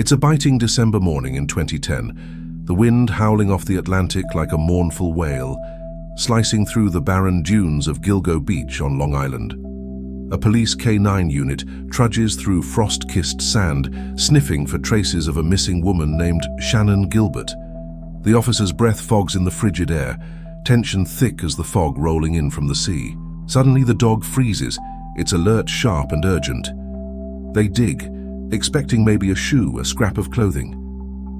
It's a biting December morning in 2010, the wind howling off the Atlantic like a mournful wail, slicing through the barren dunes of Gilgo Beach on Long Island. A police K9 unit trudges through frost-kissed sand, sniffing for traces of a missing woman named Shannon Gilbert. The officer's breath fogs in the frigid air, tension thick as the fog rolling in from the sea. Suddenly the dog freezes, its alert sharp and urgent. They dig, expecting maybe a shoe, a scrap of clothing.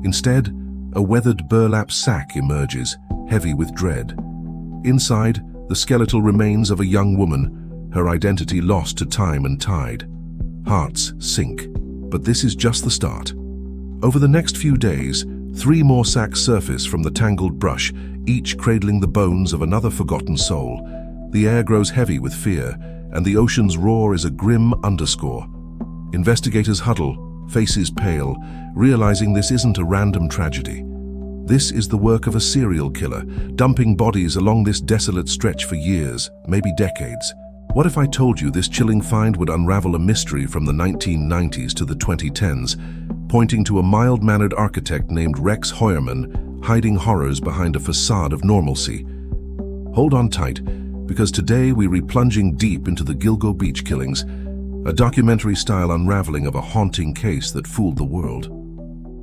Instead, a weathered burlap sack emerges, heavy with dread. Inside, the skeletal remains of a young woman, her identity lost to time and tide. Hearts sink, but this is just the start. Over the next few days, 3 more sacks surface from the tangled brush, each cradling the bones of another forgotten soul. The air grows heavy with fear, and the ocean's roar is a grim underscore. Investigators huddle, faces pale, realizing this isn't a random tragedy. This is the work of a serial killer, dumping bodies along this desolate stretch for years, maybe decades. What if I told you this chilling find would unravel a mystery from the 1990s to the 2010s, pointing to a mild-mannered architect named Rex Heuermann hiding horrors behind a facade of normalcy? Hold on tight, because today we're plunging deep into the Gilgo Beach killings, a documentary-style unraveling of a haunting case that fooled the world.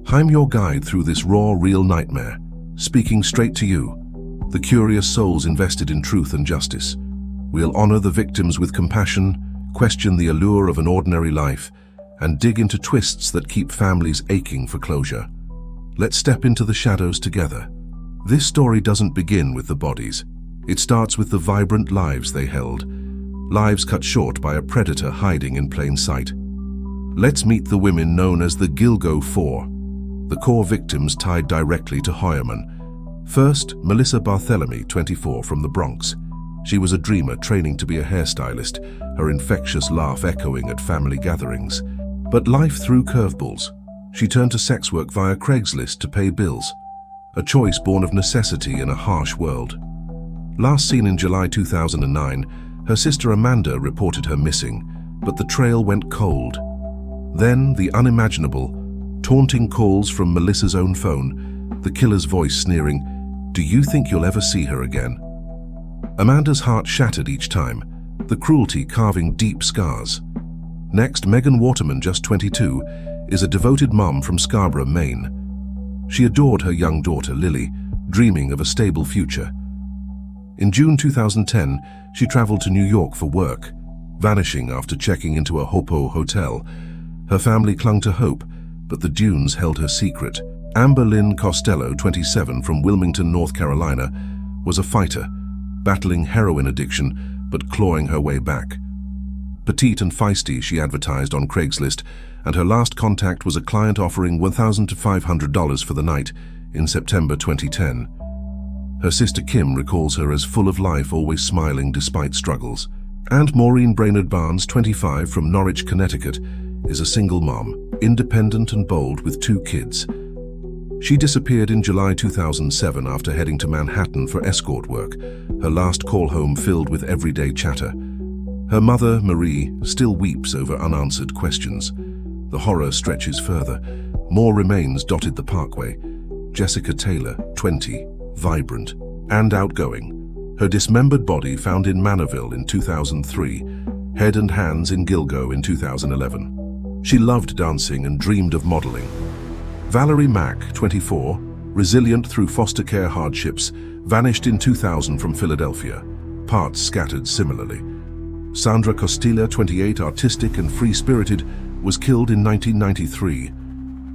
I'm your guide through this raw, real nightmare, speaking straight to you, the curious souls invested in truth and justice. We'll honor the victims with compassion, question the allure of an ordinary life, and dig into twists that keep families aching for closure. Let's step into the shadows together. This story doesn't begin with the bodies. It starts with the vibrant lives they held, lives cut short by a predator hiding in plain sight. Let's meet the women known as the Gilgo Four, the core victims tied directly to Heuermann. First, Melissa Barthelemy, 24, from the Bronx. She was a dreamer training to be a hairstylist, her infectious laugh echoing at family gatherings. But life threw curveballs. She turned to sex work via Craigslist to pay bills, a choice born of necessity in a harsh world. Last seen in July 2009, her sister Amanda reported her missing, but the trail went cold. Then the unimaginable, taunting calls from Melissa's own phone, the killer's voice sneering, "Do you think you'll ever see her again?" Amanda's heart shattered each time, the cruelty carving deep scars. Next, Megan Waterman, just 22, is a devoted mom from Scarborough, Maine. She adored her young daughter, Lily, dreaming of a stable future. In June 2010, she traveled to New York for work, vanishing after checking into a Hopo hotel. Her family clung to hope, but the dunes held her secret. Amber Lynn Costello, 27, from Wilmington, North Carolina, was a fighter, battling heroin addiction, but clawing her way back. Petite and feisty, she advertised on Craigslist, and her last contact was a client offering $1,000 to $500 for the night in September 2010. Her sister Kim recalls her as full of life, always smiling despite struggles. And Maureen Brainerd Barnes, 25, from Norwich, Connecticut, is a single mom, independent and bold with 2 kids. She disappeared in July 2007 after heading to Manhattan for escort work, her last call home filled with everyday chatter. Her mother, Marie, still weeps over unanswered questions. The horror stretches further. More remains dotted the parkway. Jessica Taylor, 20, vibrant and outgoing. Her dismembered body found in Manorville in 2003, head and hands in Gilgo in 2011. She loved dancing and dreamed of modeling. Valerie Mack, 24, resilient through foster care hardships, vanished in 2000 from Philadelphia, parts scattered similarly. Sandra Costilla, 28, artistic and free-spirited, was killed in 1993.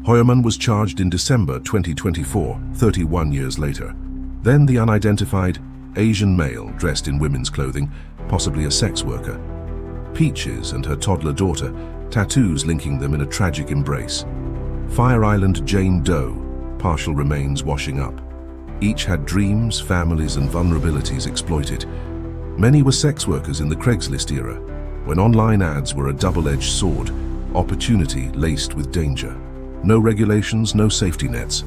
Heuermann was charged in December 2024, 31 years later. Then the unidentified Asian male dressed in women's clothing, possibly a sex worker. Peaches and her toddler daughter, tattoos linking them in a tragic embrace. Fire Island Jane Doe, partial remains washing up. Each had dreams, families, and vulnerabilities exploited. Many were sex workers in the Craigslist era, when online ads were a double-edged sword, opportunity laced with danger. No regulations, no safety nets.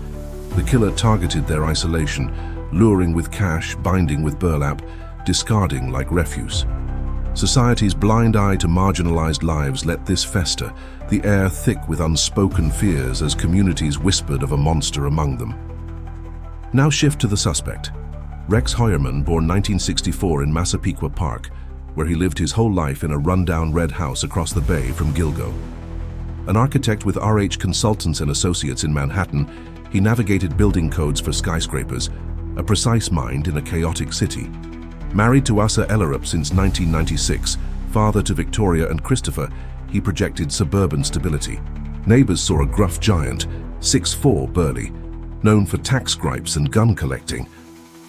The killer targeted their isolation, luring with cash, binding with burlap, discarding like refuse. Society's blind eye to marginalized lives let this fester, the air thick with unspoken fears as communities whispered of a monster among them. Now shift to the suspect. Rex Heuermann, born 1964 in Massapequa Park, where he lived his whole life in a rundown red house across the bay from Gilgo. An architect with RH Consultants and Associates in Manhattan, he navigated building codes for skyscrapers, a precise mind in a chaotic city. Married to Asa Ellerup since 1996, father to Victoria and Christopher, he projected suburban stability. Neighbors saw a gruff giant, 6'4" burly, known for tax gripes and gun collecting.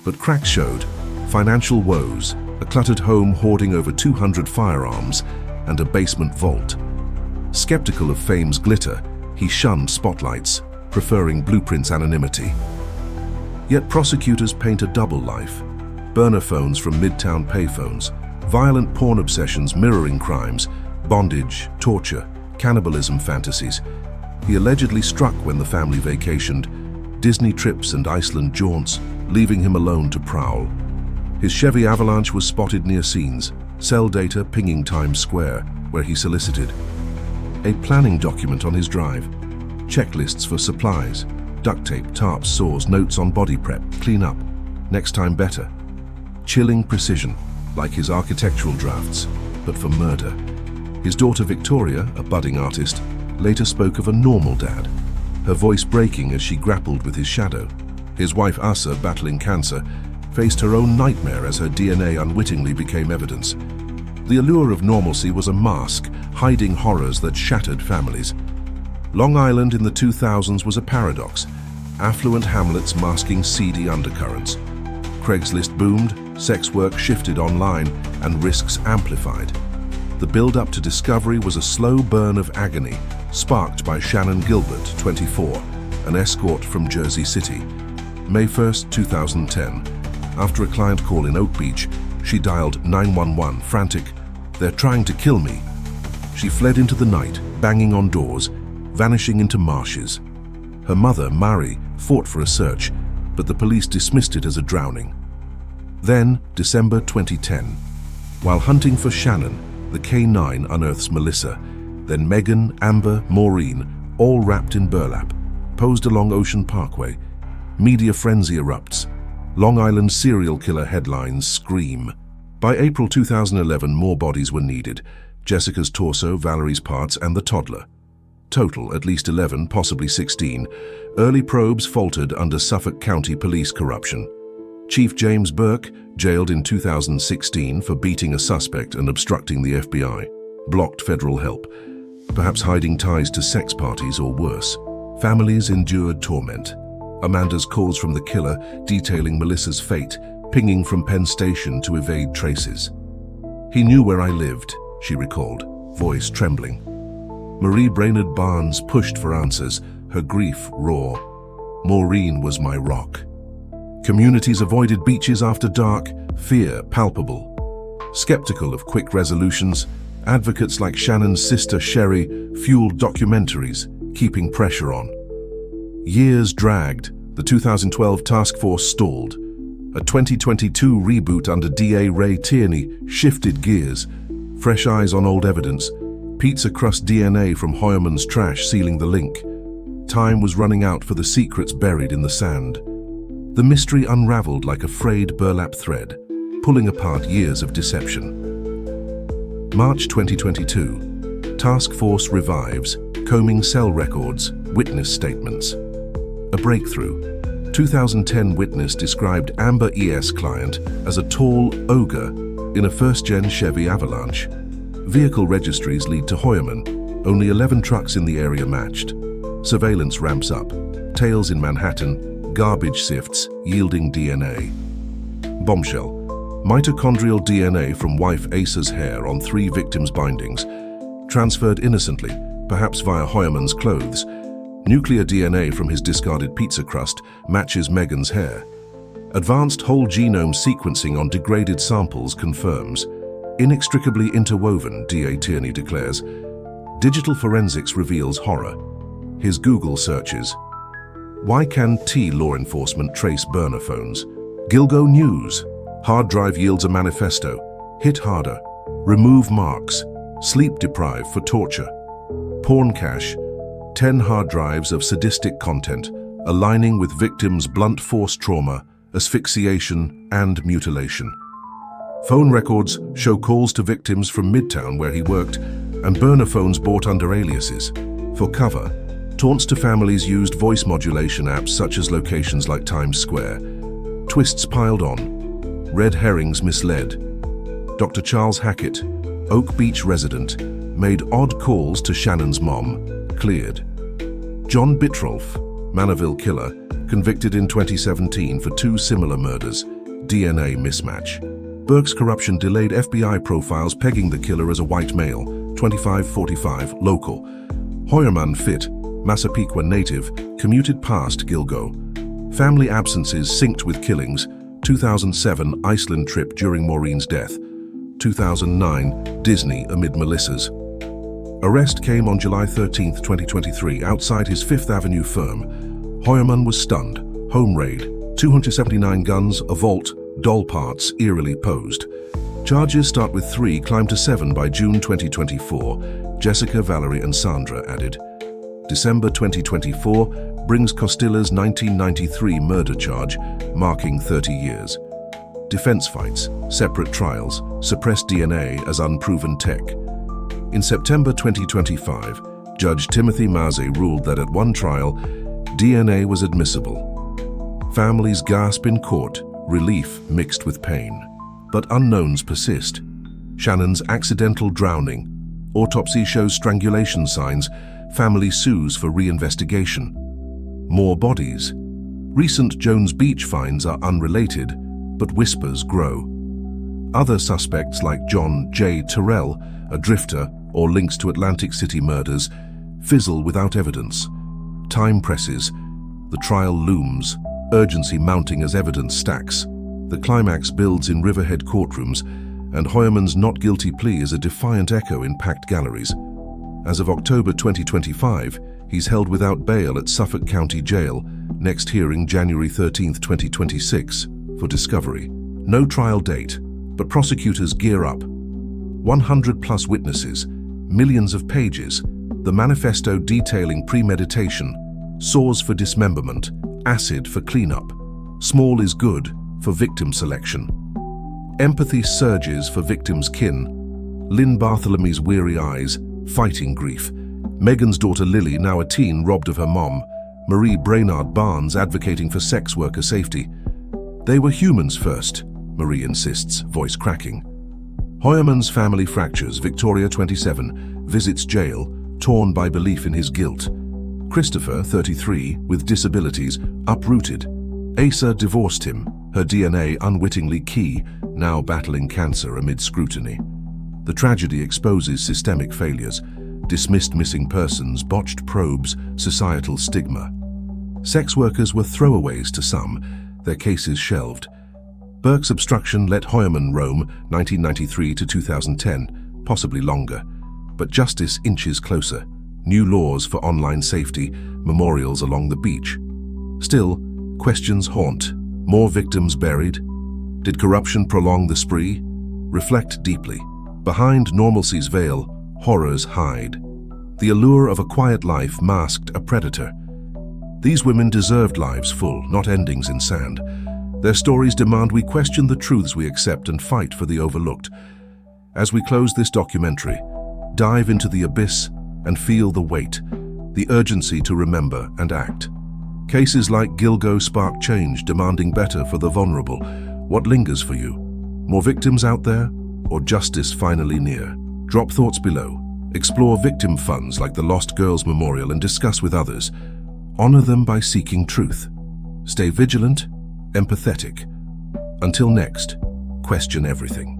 But cracks showed, financial woes, a cluttered home hoarding over 200 firearms, and a basement vault. Skeptical of fame's glitter, he shunned spotlights, preferring Blueprint's anonymity. Yet prosecutors paint a double life. Burner phones from midtown payphones, violent porn obsessions mirroring crimes, bondage, torture, cannibalism fantasies. He allegedly struck when the family vacationed, Disney trips and Iceland jaunts, leaving him alone to prowl. His Chevy Avalanche was spotted near scenes, cell data pinging Times Square, where he solicited. A planning document on his drive, checklists for supplies, duct tape, tarps, saws, notes on body prep, clean up, next time better. Chilling precision, like his architectural drafts, but for murder. His daughter Victoria, a budding artist, later spoke of a normal dad, her voice breaking as she grappled with his shadow. His wife Asa, battling cancer, faced her own nightmare as her DNA unwittingly became evidence. The allure of normalcy was a mask, hiding horrors that shattered families. Long Island in the 2000s was a paradox, affluent hamlets masking seedy undercurrents. Craigslist boomed, sex work shifted online, and risks amplified. The build-up to discovery was a slow burn of agony, sparked by Shannon Gilbert, 24, an escort from Jersey City. May 1st, 2010. After a client call in Oak Beach, she dialed 911, frantic, "They're trying to kill me." She fled into the night, banging on doors, vanishing into marshes. Her mother, Mari, fought for a search, but the police dismissed it as a drowning. Then, December 2010. While hunting for Shannon, the K9 unearths Melissa, then Megan, Amber, Maureen, all wrapped in burlap, posed along Ocean Parkway. Media frenzy erupts. Long Island serial killer headlines scream. By April 2011, more bodies were needed. Jessica's torso, Valerie's parts, and the toddler. Total, at least 11, possibly 16. Early probes faltered under Suffolk County police corruption. Chief James Burke, jailed in 2016 for beating a suspect and obstructing the FBI, blocked federal help, perhaps hiding ties to sex parties or worse. Families endured torment. Amanda's calls from the killer detailing Melissa's fate, pinging from Penn Station to evade traces. "He knew where I lived," she recalled, voice trembling. Marie Brainerd Barnes pushed for answers, her grief raw. "Maureen was my rock." Communities avoided beaches after dark, fear palpable. Skeptical of quick resolutions, advocates like Shannon's sister Sherry fueled documentaries, keeping pressure on. Years dragged, the 2012 task force stalled. A 2022 reboot under DA Ray Tierney shifted gears, fresh eyes on old evidence, pizza crust DNA from Heuermann's trash sealing the link. Time was running out for the secrets buried in the sand. The mystery unraveled like a frayed burlap thread, pulling apart years of deception. March 2022. Task force revives, combing cell records, witness statements. A breakthrough. 2010 witness described Amber E.S. client as a tall ogre in a first-gen Chevy Avalanche. Vehicle registries lead to Heuermann. Only 11 trucks in the area matched. Surveillance ramps up. Tails in Manhattan. Garbage sifts, yielding DNA. Bombshell. Mitochondrial DNA from wife Asa's hair on 3 victims' bindings. Transferred innocently, perhaps via Heuermann's clothes. Nuclear DNA from his discarded pizza crust matches Megan's hair. Advanced whole genome sequencing on degraded samples confirms. Inextricably interwoven, D.A. Tierney declares. Digital forensics reveals horror. His Google searches. Why can law enforcement trace burner phones? Gilgo News. Hard drive yields a manifesto. Hit harder. Remove marks. Sleep deprived for torture. Porn cache. 10 hard drives of sadistic content, aligning with victims' blunt force trauma, asphyxiation, and mutilation. Phone records show calls to victims from Midtown where he worked, and burner phones bought under aliases. For cover, taunts to families used voice modulation apps such as locations like Times Square. Twists piled on. Red herrings misled. Dr. Charles Hackett, Oak Beach resident, made odd calls to Shannon's mom. Cleared. John Bitrolf, Manorville killer, convicted in 2017 for 2 similar murders. DNA mismatch. Burke's corruption delayed FBI profiles pegging the killer as a white male, 25-45, local. Heuermann fit, Massapequa native, commuted past Gilgo. Family absences synced with killings. 2007 Iceland trip during Maureen's death. 2009 Disney amid Melissa's. Arrest came on July 13, 2023, outside his Fifth Avenue firm. Heuermann was stunned. Home raid. 279 guns, a vault, doll parts eerily posed. Charges start with 3, climb to 7 by June 2024. Jessica, Valerie, and Sandra added. December 2024 brings Costilla's 1993 murder charge, marking 30 years. Defense fights, separate trials, suppressed DNA as unproven tech. In September 2025, Judge Timothy Maze ruled that at one trial, DNA was admissible. Families gasp in court, relief mixed with pain. But unknowns persist. Shannon's accidental drowning. Autopsy shows strangulation signs. Family sues for reinvestigation. More bodies. Recent Jones Beach finds are unrelated, but whispers grow. Other suspects like John J. Terrell, a drifter, or links to Atlantic City murders, fizzle without evidence. Time presses. The trial looms, urgency mounting as evidence stacks. The climax builds in Riverhead courtrooms, and Heuermann's not guilty plea is a defiant echo in packed galleries. As of October 2025, he's held without bail at Suffolk County Jail, next hearing January 13, 2026, for discovery. No trial date, but prosecutors gear up. 100+ witnesses, millions of pages, the manifesto detailing premeditation, saws for dismemberment, acid for cleanup. Small is good for victim selection. Empathy surges for victims' kin. Lynn Bartholomew's weary eyes, fighting grief. Megan's daughter Lily, now a teen, robbed of her mom. Marie Brainard Barnes advocating for sex worker safety. They were humans first, Marie insists, voice cracking. Heuermann's family fractures. Victoria, 27, visits jail, torn by belief in his guilt. Christopher, 33, with disabilities, uprooted. Asa divorced him, her DNA unwittingly key, now battling cancer amid scrutiny. The tragedy exposes systemic failures, dismissed missing persons, botched probes, societal stigma. Sex workers were throwaways to some, their cases shelved. Burke's obstruction let Heuermann roam 1993 to 2010, possibly longer. But justice inches closer. New laws for online safety, memorials along the beach. Still, questions haunt. More victims buried? Did corruption prolong the spree? Reflect deeply. Behind normalcy's veil, horrors hide. The allure of a quiet life masked a predator. These women deserved lives full, not endings in sand. Their stories demand we question the truths we accept and fight for the overlooked. As we close this documentary, dive into the abyss and feel the weight, the urgency to remember and act. Cases like Gilgo spark change, demanding better for the vulnerable. What lingers for you? More victims out there, or justice finally near? Drop thoughts below. Explore victim funds like the Lost Girls Memorial and discuss with others. Honor them by seeking truth. Stay vigilant, empathetic. Until next, question everything.